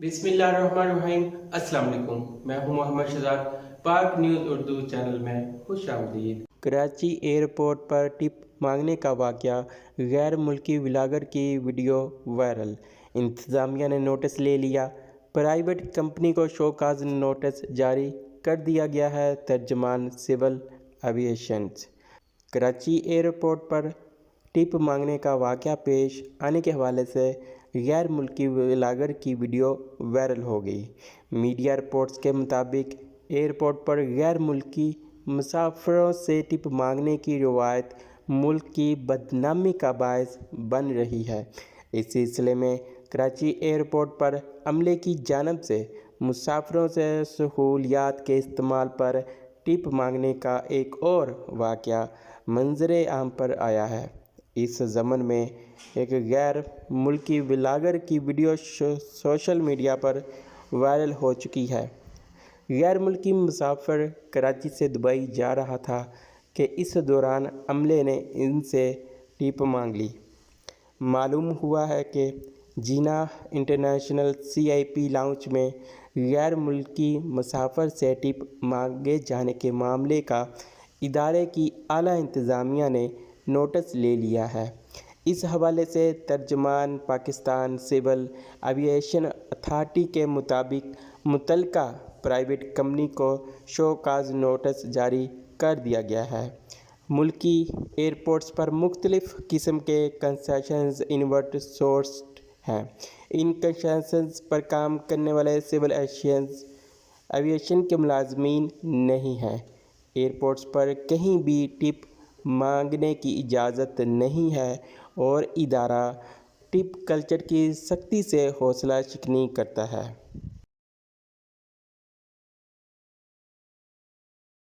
बिस्मिल्लाहिर्रहमानिर्रहीम। अस्सलाम वालेकुम। मैं हूं मोहम्मद शहजाद। पाक न्यूज़ उर्दू चैनल में खुश आमदीद। कराची एयरपोर्ट पर टिप मांगने का वाक़या, गैर मुल्की व्लॉगर की वीडियो वायरल। इंतज़ामिया ने नोटिस ले लिया, प्राइवेट कंपनी को शोकाज नोटिस जारी कर दिया गया है। तर्जमान सिविल एविएशन। कराची एयरपोर्ट पर टिप मांगने का वाक़या पेश आने के हवाले से गैर मुल्की व्लॉगर की वीडियो वायरल हो गई। मीडिया रिपोर्ट्स के मुताबिक एयरपोर्ट पर गैर मुल्की मुसाफिरों से टिप मांगने की रवायत मुल्क की बदनामी का बायस बन रही है। इस सिलसिले में कराची एयरपोर्ट पर अमले की जानिब से मुसाफिरों से सहूलियात के इस्तेमाल पर टिप मांगने का एक और वाक़या मंजर आम पर आया है। इस ज़मन में एक गैर मुल्की व्लॉगर की वीडियो सोशल मीडिया पर वायरल हो चुकी है। गैर मुल्की मुसाफिर कराची से दुबई जा रहा था कि इस दौरान अमले ने इनसे टिप मांग ली। मालूम हुआ है कि जीना इंटरनेशनल CIP लाउंज में गैर मुल्की मुसाफिर से टिप मांगे जाने के मामले का इदारे की आला इंतज़ामिया ने नोटिस ले लिया है। इस हवाले से तर्जमान पाकिस्तान सिविल एविएशन अथॉरिटी के मुताबिक मुतल्लिका प्राइवेट कंपनी को शोकाज नोटिस जारी कर दिया गया है। मुल्की एयरपोर्ट्स पर मुख्तलिफ़ किस्म के कंसेशंस इनवर्सोर्स्ड हैं। इन कंसेशंस पर काम करने वाले सिविल एविएशन के मुलाजमीन नहीं हैं। एयरपोर्ट्स पर कहीं भी टिप मांगने की इजाज़त नहीं है और इदारा टिप कल्चर की सख्ती से हौसला शिकनी करता है।